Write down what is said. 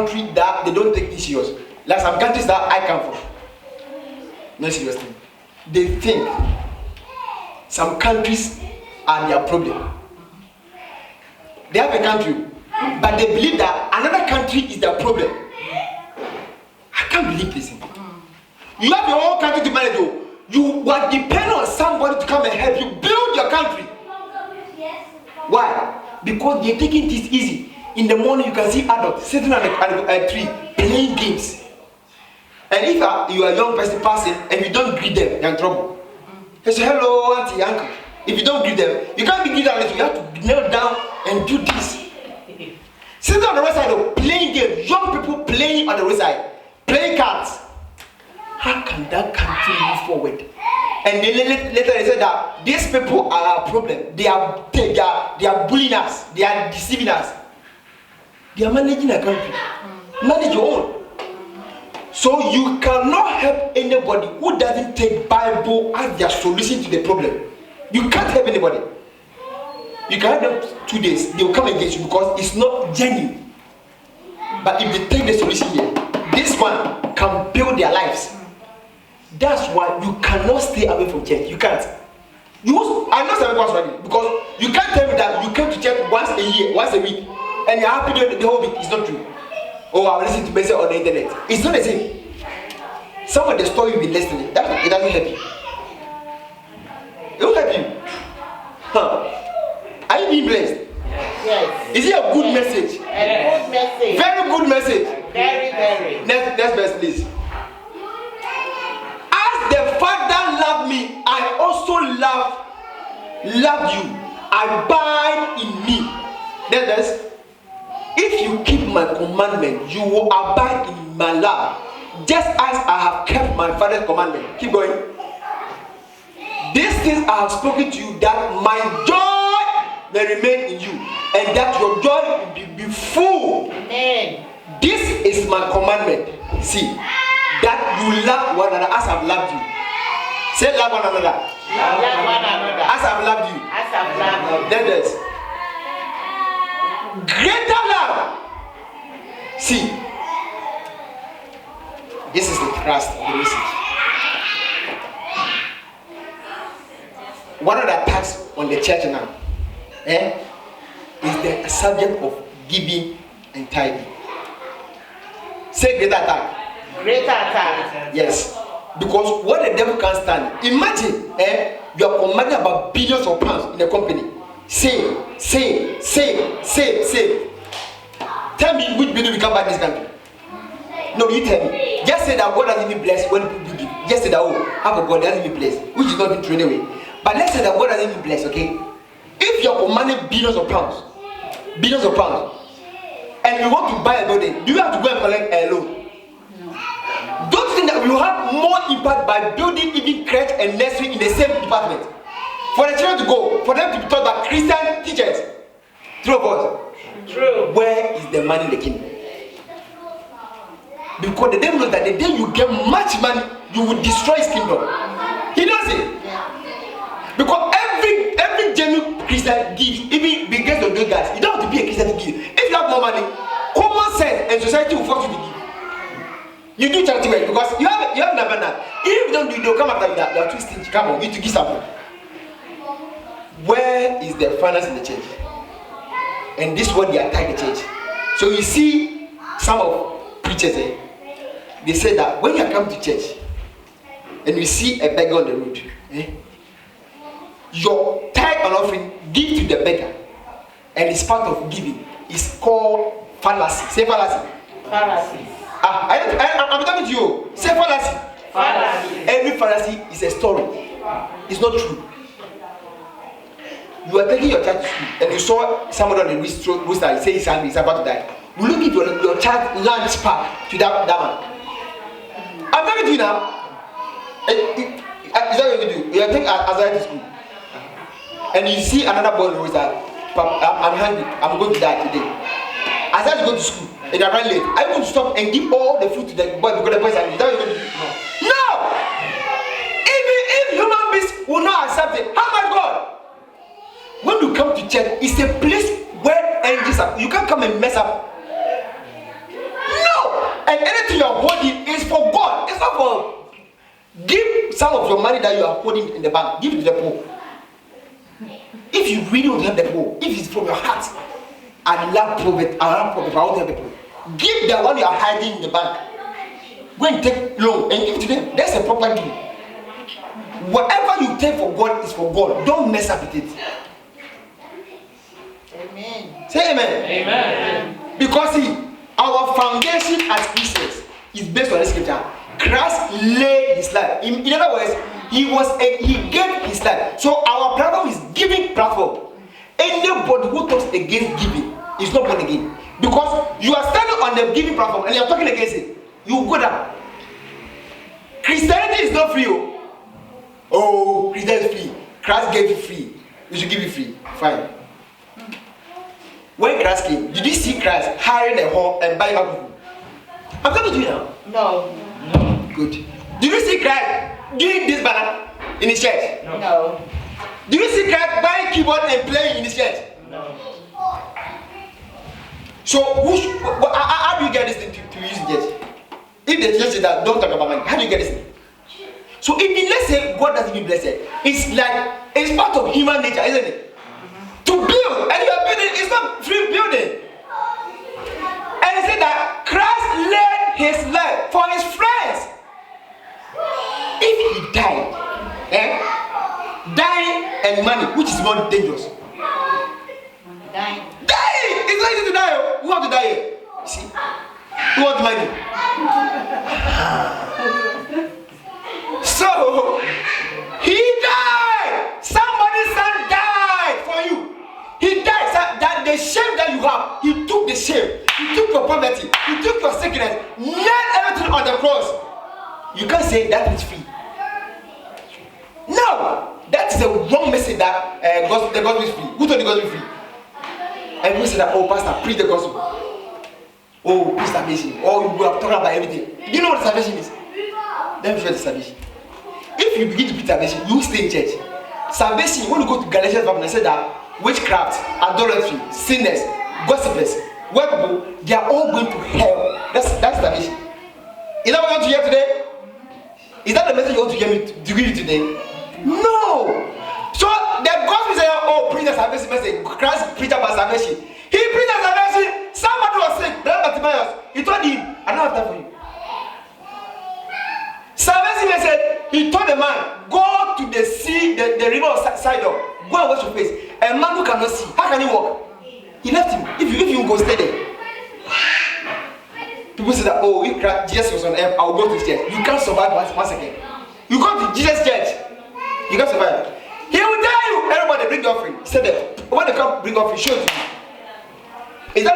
country that they don't take this serious. Like some countries that I come from. No seriously. They think some countries are their problem. They have a country, but they believe that another country is their problem. I can't believe this. You have your own country to manage. You are dependent on somebody to come and help you build your country. Why? Because they're taking this easy. In the morning, you can see adults sitting on a tree playing games. And if you are a young person passing and you don't greet them, you're in trouble. They say, hello, auntie, uncle. If you don't greet them, you can't be greeted unless you have to kneel down and do this. Sitting on the roadside, playing games, young people playing on the roadside, playing cards. How can that country move forward? And then later they said that these people are our problem. They are bullying us. They are deceiving us. They are managing a country. Manage your own. So you cannot help anybody who doesn't take Bible as their solution to the problem. You can't help anybody. You can help them 2 days. They will come against you because it's not genuine. But if they take the solution here, this one can build their lives. That's why you cannot stay away from church. You can't. I know some people are struggling because you can't tell me that you came to church once a year, once a week, and you're happy doing the whole week. It's not true. Oh, I'll listen to message on the internet. It's not the same. Some of the story you've been listening, it doesn't help you. It will help you. Huh? Are you being blessed? Yes. Is it a good message? A good message. Very good message. Very, very. Next verse, please. As the Father loved me, I also love you. Abide in me. Next verse. If you keep my commandment, you will abide in my love, just as I have kept my Father's commandment. Keep going. These things I have spoken to you, that my joy may remain in you, and that your joy will be full. Amen. This is my commandment. See, that you love one another as I've loved you. Say, love one another. Love one another. As I've loved you. As I've loved you. Then there's greater love. See, this is the thrust of the message. One of the attacks on the church now is the subject of giving and tithing. Say greater attack. Greater attack. Yes. Because what the devil can't stand. Imagine you are commanding about billions of pounds in a company. Save. Tell me which building we can buy this country. No, you tell me. Just say that God has even blessed when people give. Just say that, oh, have a God that has even blessed, which is not been true anyway. But let's say that God has even blessed, okay? If you're commanding billions of pounds, and you want to buy a building, do you have to go and collect a loan? No. Don't you think that we will have more impact by building even crèche and nursery in the same department? For the children to go, for them to be taught by Christian teachers. True or false? True. Where is the money in the kingdom? Because the devil knows that the day you get much money, you will destroy his kingdom. He knows it. Because every genuine Christian gives, even begins to do guys. You don't have to be a Christian to give. If you have more money, common sense and society will force you to give. You do charity work because you have an abundance. If you don't do it, they'll come after you. They are too stingy. Come on, you need to give something. Where is the finance in the church? And this is what they attack the church. So you see some of preachers, they say that when you come to church and you see a beggar on the road, your tithe and offering, give to the beggar, and it's part of giving. It's called fallacy. Say fallacy. Fallacy. I'm talking to you. Say fallacy. Fallacy. Every fallacy is a story. It's not true. You are taking your child to school and you saw somebody on the rooster say he's hungry, he's about to die. Will you give your child lunch pack to that man? I'm talking to you now. Is that what you do? You take Azariah to school and you see another boy on the rooster. I'm hungry, I'm going to die today. Azariah is going to school and I run late. I'm going to stop and give all the food to the boy because the boy is hungry. Is that what you're going to do? No! Even if human beings will not accept it, how about God? When you come to church, it's a place where angels are. You can't come and mess up. some of your money that you are holding in the bank, give it to the poor. If you really want to help the poor, if it's from your heart, I love poverty, I want to help people. Give the one you are hiding in the bank. Go and take loan and give it to them. That's a proper giving. Whatever you take for God is for God. Don't mess up with it. Amen. Say amen. Amen. Because see, our foundation as Christians is based on the scripture. Christ laid his life. In other words, he gave his life. So our problem is giving platform. Anybody who talks against giving is not born again. Because you are standing on the giving platform and you are talking against it. You go down. Christianity is not free. Oh, Christianity is free. Christ gave it free. You should give it free. Fine. When Christ came, did you see Christ hiring a home and buying up people? I'm talking to you now. No. Good. Did you see Christ doing this banner in his church? No. Did you see Christ buying keyboard and playing in his church? No. So how do you get this thing to use in church? If the church says that don't talk about money, how do you get this thing? So if let's say God doesn't be blessed, it's like it's part of human nature, isn't it? To build, and you are building, it's not free building. And he said that Christ laid his life for his friends. If he died, dying and money, which is more dangerous? Dying. Dying! It's not easy to die. Who want to die here? You see? Who wants money? So, he died. Somebody's son died for you. He died. So that the shame that you have, he took the shame. He took your poverty. He took your sickness. Nailed everything on the cross. You can't say that is free. No, that is a wrong message that the gospel is free. Who told the gospel is free? And we say that, oh, pastor, preach the gospel. Oh, preach salvation. Oh, you are talking about everything. Do you know what salvation is? Let me show you the salvation. If you begin to preach salvation, you stay in church. Salvation, when you go to Galatians 5, I said that witchcraft, idolatry, sinners, gossipers, web people, they are all going to hell. That's salvation. Is that what you want to hear today? Is that the message you want to hear me to give you today? No. So the gospel said, oh, preach the salvation message. Christ preached about salvation. He preached the salvation. Somebody was sick. Bartimaeus. He told him, I don't have time for you. Salvation message. He told the man, go to the sea, the river of Sidon. Go and wash your face. A man who cannot see, how can he walk? He left him. If you go stay there. People say that, oh, if Jesus was on earth, I will go to church. You can't survive once again. You go to Jesus' church, you can't survive. He will tell you, everybody bring the offering. He said that when they come bring offering, show it to you. Is that